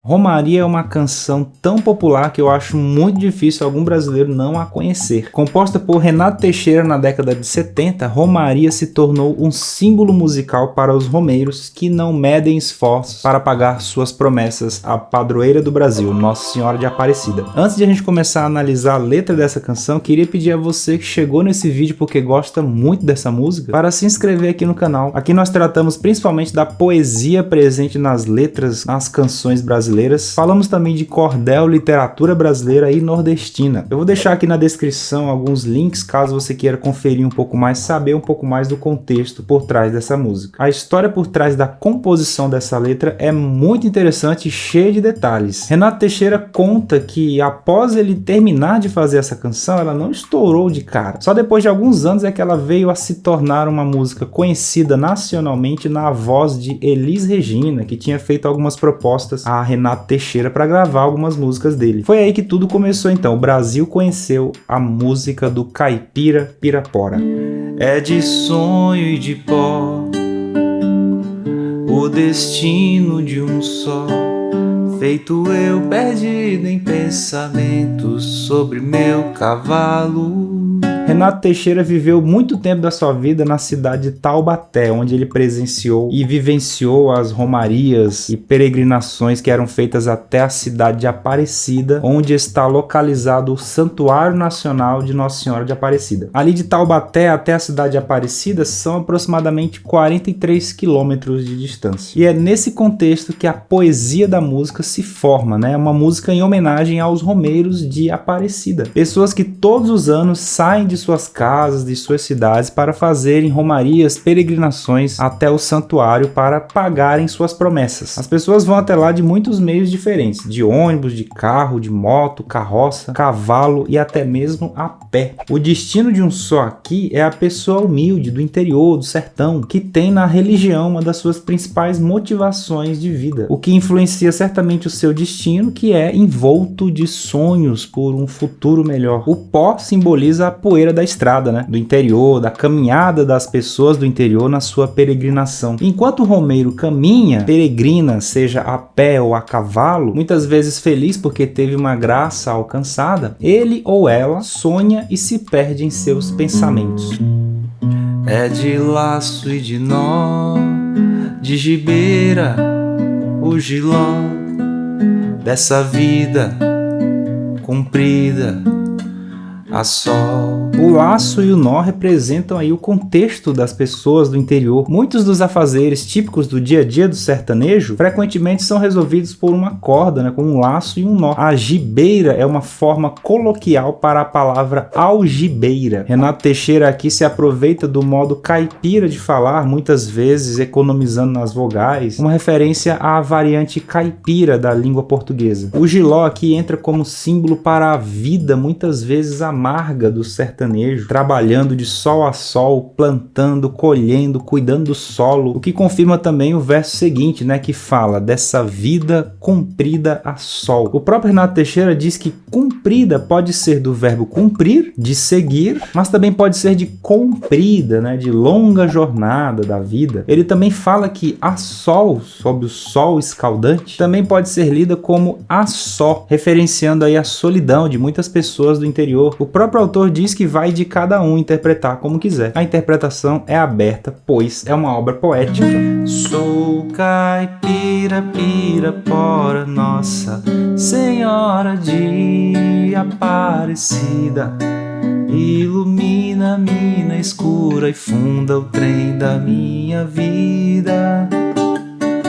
Romaria é uma canção tão popular que eu acho muito difícil algum brasileiro não a conhecer. Composta por Renato Teixeira na década de 70, Romaria se tornou um símbolo musical para os romeiros que não medem esforços para pagar suas promessas à padroeira do Brasil, Nossa Senhora de Aparecida. Antes de a gente começar a analisar a letra dessa canção, queria pedir a você que chegou nesse vídeo porque gosta muito dessa música, para se inscrever aqui no canal. Aqui nós tratamos principalmente da poesia presente nas letras, nas canções brasileiras. Falamos também de cordel, literatura brasileira e nordestina. Eu vou deixar aqui na descrição alguns links caso você queira conferir um pouco mais, saber um pouco mais do contexto por trás dessa música. A história por trás da composição dessa letra é muito interessante e cheia de detalhes. Renato Teixeira conta que após ele terminar de fazer essa canção, ela não estourou de cara. Só depois de alguns anos é que ela veio a se tornar uma música conhecida nacionalmente na voz de Elis Regina, que tinha feito algumas propostas a Renato Teixeira para gravar algumas músicas dele. Foi aí que tudo começou então. O Brasil conheceu a música do Caipira Pirapora. É de sonho e de pó o destino de um só, feito eu perdido em pensamentos sobre meu cavalo. Renato Teixeira viveu muito tempo da sua vida na cidade de Taubaté, onde ele presenciou e vivenciou as romarias e peregrinações que eram feitas até a cidade de Aparecida, onde está localizado o Santuário Nacional de Nossa Senhora de Aparecida. Ali de Taubaté até a cidade de Aparecida são aproximadamente 43 quilômetros de distância. E é nesse contexto que a poesia da música se forma, né? Uma música em homenagem aos romeiros de Aparecida. Pessoas que todos os anos saem de suas casas, de suas cidades, para fazerem romarias, peregrinações até o santuário para pagarem suas promessas. As pessoas vão até lá de muitos meios diferentes, de ônibus, de carro, de moto, carroça, cavalo e até mesmo a pé. O destino de um só aqui é a pessoa humilde do interior, do sertão, que tem na religião uma das suas principais motivações de vida, o que influencia certamente o seu destino, que é envolto de sonhos por um futuro melhor. O pó simboliza a poeira da estrada, né? Do interior, da caminhada das pessoas do interior na sua peregrinação. Enquanto o romeiro caminha, peregrina, seja a pé ou a cavalo, muitas vezes feliz porque teve uma graça alcançada, ele ou ela sonha e se perde em seus pensamentos. É de laço e de nó, de gibeira, o giló dessa vida comprida a sol. O laço e o nó representam aí o contexto das pessoas do interior. Muitos dos afazeres típicos do dia a dia do sertanejo frequentemente são resolvidos por uma corda, né, com um laço e um nó. A gibeira é uma forma coloquial para a palavra algibeira. Renato Teixeira aqui se aproveita do modo caipira de falar, muitas vezes economizando nas vogais, uma referência à variante caipira da língua portuguesa. O giló aqui entra como símbolo para a vida, muitas vezes amarga do sertanejo, trabalhando de sol a sol, plantando, colhendo, cuidando do solo, o que confirma também o verso seguinte, né, que fala dessa vida comprida a sol. O próprio Renato Teixeira diz que comprida pode ser do verbo cumprir, de seguir, mas também pode ser de comprida, né, de longa jornada da vida. Ele também fala que a sol, sob o sol escaldante, também pode ser lida como a só, referenciando aí a solidão de muitas pessoas do interior. O próprio autor diz que vai de cada um interpretar como quiser. A interpretação é aberta, pois é uma obra poética. Sou caipira, pirapora, Nossa Senhora de Aparecida, ilumina a mina escura e funda o trem da minha vida.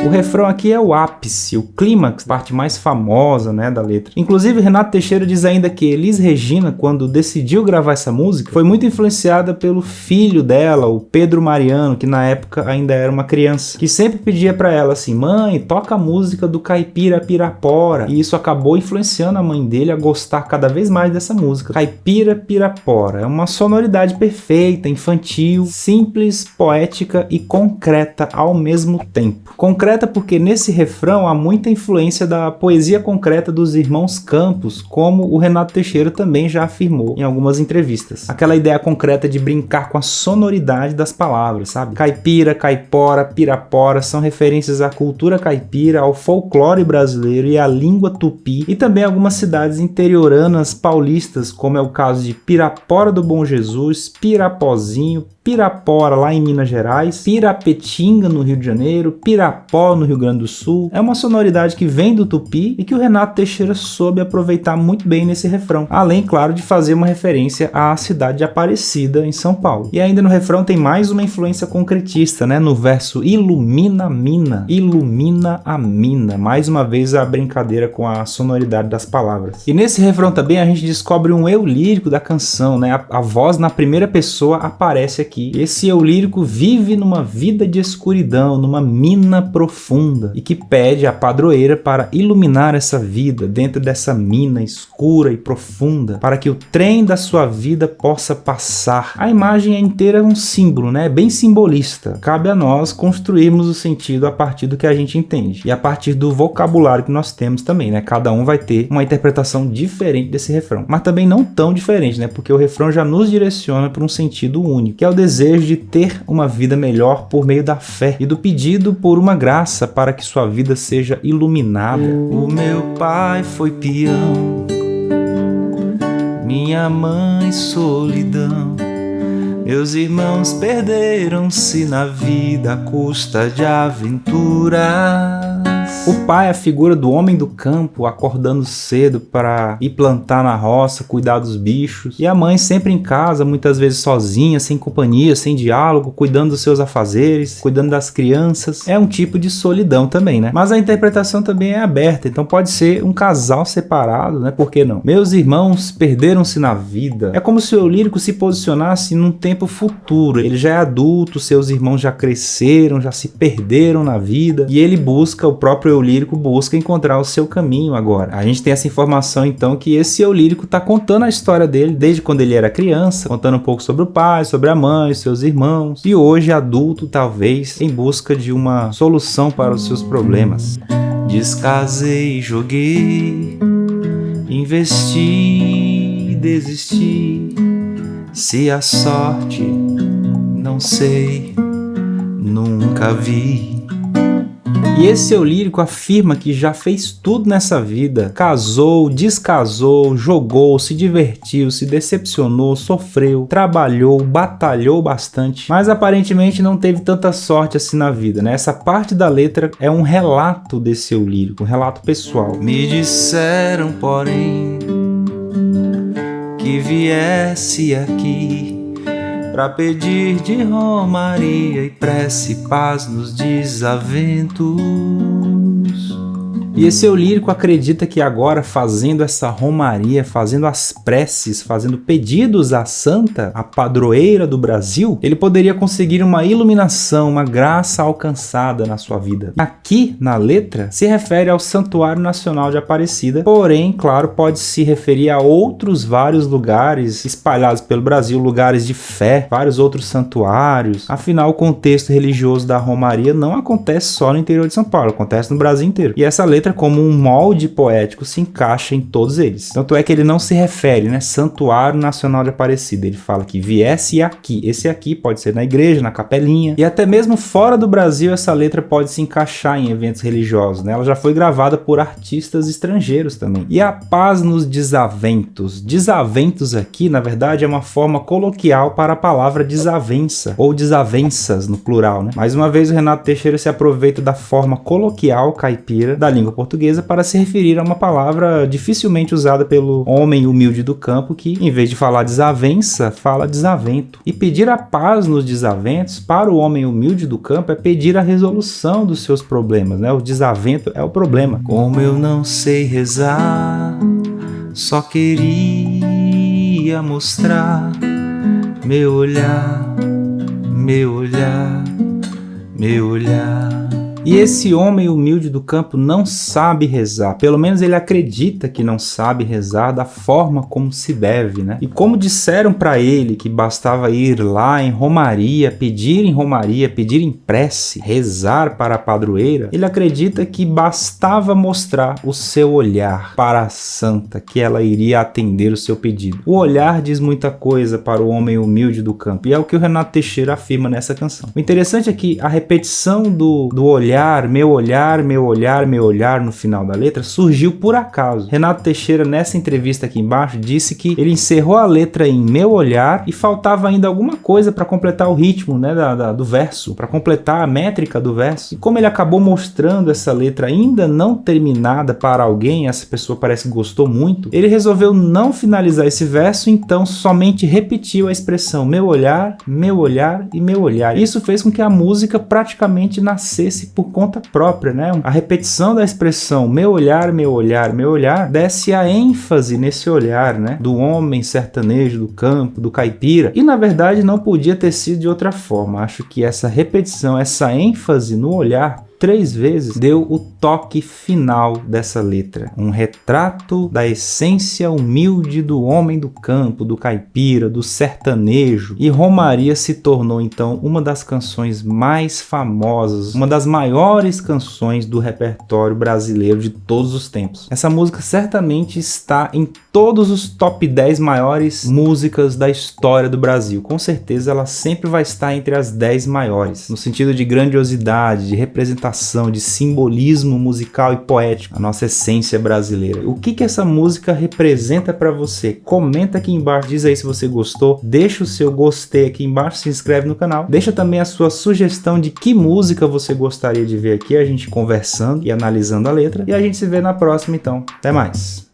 O refrão aqui é o ápice, o clímax, a parte mais famosa, né, da letra. Inclusive, Renato Teixeira diz ainda que Elis Regina, quando decidiu gravar essa música, foi muito influenciada pelo filho dela, o Pedro Mariano, que na época ainda era uma criança, que sempre pedia pra ela assim: mãe, toca a música do Caipira Pirapora. E isso acabou influenciando a mãe dele a gostar cada vez mais dessa música. Caipira Pirapora é uma sonoridade perfeita, infantil, simples, poética e concreta ao mesmo tempo. Concreta concreta porque nesse refrão há muita influência da poesia concreta dos irmãos Campos, como o Renato Teixeira também já afirmou em algumas entrevistas. Aquela ideia concreta de brincar com a sonoridade das palavras, sabe? Caipira, caipora, pirapora são referências à cultura caipira, ao folclore brasileiro e à língua tupi, e também algumas cidades interioranas paulistas, como é o caso de Pirapora do Bom Jesus, Pirapozinho, Pirapora lá em Minas Gerais, Pirapetinga no Rio de Janeiro, Pirapó no Rio Grande do Sul. É uma sonoridade que vem do tupi e que o Renato Teixeira soube aproveitar muito bem nesse refrão, além, claro, de fazer uma referência à cidade de Aparecida, em São Paulo. E ainda no refrão tem mais uma influência concretista, né? No verso ilumina a mina, ilumina a mina. Mais uma vez a brincadeira com a sonoridade das palavras. E nesse refrão também a gente descobre um eu lírico da canção, né? A voz na primeira pessoa aparece aqui. Esse eu lírico vive numa vida de escuridão, numa mina profunda, e que pede a padroeira para iluminar essa vida dentro dessa mina escura e profunda, para que o trem da sua vida possa passar. A imagem é inteira um símbolo, né? Bem simbolista. Cabe a nós construirmos o sentido a partir do que a gente entende e a partir do vocabulário que nós temos também, né? Cada um vai ter uma interpretação diferente desse refrão, mas também não tão diferente, né? Porque o refrão já nos direciona para um sentido único, que é o desejo de ter uma vida melhor por meio da fé e do pedido por uma graça para que sua vida seja iluminada. O meu pai foi peão, minha mãe solidão, meus irmãos perderam-se na vida à custa de aventuras. O pai é a figura do homem do campo, acordando cedo para ir plantar na roça, cuidar dos bichos. E a mãe sempre em casa, muitas vezes sozinha, sem companhia, sem diálogo, cuidando dos seus afazeres, cuidando das crianças. É um tipo de solidão também, né? Mas a interpretação também é aberta, então pode ser um casal separado, né? Por que não? Meus irmãos perderam-se na vida. É como se o eu lírico se posicionasse num tempo futuro. Ele já é adulto, seus irmãos já cresceram, já se perderam na vida, e ele busca, o próprio eu lírico busca encontrar o seu caminho agora. A gente tem essa informação então que esse eu lírico está contando a história dele desde quando ele era criança, contando um pouco sobre o pai, sobre a mãe, seus irmãos, e hoje adulto talvez em busca de uma solução para os seus problemas. Descasei, joguei, investi, desisti, se a sorte, não sei, nunca vi. E esse eu lírico afirma que já fez tudo nessa vida, casou, descasou, jogou, se divertiu, se decepcionou, sofreu, trabalhou, batalhou bastante, mas aparentemente não teve tanta sorte assim na vida, né? Essa parte da letra é um relato desse eu lírico, um relato pessoal. Me disseram, porém, que viesse aqui pra pedir de romaria e prece, paz nos desaventos. E esse eu lírico acredita que agora, fazendo essa romaria, fazendo as preces, fazendo pedidos à santa, a padroeira do Brasil, ele poderia conseguir uma iluminação, uma graça alcançada na sua vida. Aqui, na letra, se refere ao Santuário Nacional de Aparecida, porém, claro, pode se referir a outros vários lugares espalhados pelo Brasil, lugares de fé, vários outros santuários. Afinal, o contexto religioso da romaria não acontece só no interior de São Paulo, acontece no Brasil inteiro. E essa letra, como um molde poético, se encaixa em todos eles. Tanto é que ele não se refere, né, Santuário Nacional de Aparecida. Ele fala que viesse aqui. Esse aqui pode ser na igreja, na capelinha. E até mesmo fora do Brasil, essa letra pode se encaixar em eventos religiosos, né? Ela já foi gravada por artistas estrangeiros também. E a paz nos desaventos. Desaventos aqui, na verdade, é uma forma coloquial para a palavra desavença, ou desavenças no plural, né? Mais uma vez, o Renato Teixeira se aproveita da forma coloquial caipira da língua portuguesa para se referir a uma palavra dificilmente usada pelo homem humilde do campo, que em vez de falar desavença, fala desavento. E pedir a paz nos desaventos para o homem humilde do campo é pedir a resolução dos seus problemas, né? O desavento é o problema. Como eu não sei rezar, só queria mostrar meu olhar, meu olhar, meu olhar. E esse homem humilde do campo não sabe rezar, pelo menos ele acredita que não sabe rezar da forma como se deve, né? E como disseram para ele que bastava ir lá em romaria, pedir em prece, rezar para a padroeira, ele acredita que bastava mostrar o seu olhar para a santa, que ela iria atender o seu pedido. O olhar diz muita coisa para o homem humilde do campo, e é o que o Renato Teixeira afirma nessa canção. O interessante é que a repetição do olhar, meu olhar, meu olhar, meu olhar no final da letra surgiu por acaso. Renato Teixeira, nessa entrevista aqui embaixo, disse que ele encerrou a letra em meu olhar e faltava ainda alguma coisa para completar o ritmo, né, do verso, para completar a métrica do verso. E como ele acabou mostrando essa letra ainda não terminada para alguém, essa pessoa parece que gostou muito, ele resolveu não finalizar esse verso, então somente repetiu a expressão meu olhar e meu olhar. Isso fez com que a música praticamente nascesse por conta própria, né? A repetição da expressão meu olhar, meu olhar, meu olhar desce a ênfase nesse olhar, né? Do homem sertanejo, do campo, do caipira. E na verdade não podia ter sido de outra forma. Acho que essa repetição, essa ênfase no olhar 3 vezes deu o toque final dessa letra. Um retrato da essência humilde do homem do campo, do caipira, do sertanejo. E Romaria se tornou então uma das canções mais famosas, uma das maiores canções do repertório brasileiro de todos os tempos. Essa música certamente está em todos os top 10 maiores músicas da história do Brasil. Com certeza ela sempre vai estar entre as 10 maiores, no sentido de grandiosidade, de representação, de simbolismo musical e poético, a nossa essência brasileira. O que essa música representa para você? Comenta aqui embaixo, diz aí se você gostou, deixa o seu gostei aqui embaixo, se inscreve no canal, deixa também a sua sugestão de que música você gostaria de ver aqui, a gente conversando e analisando a letra, e a gente se vê na próxima então. Até mais!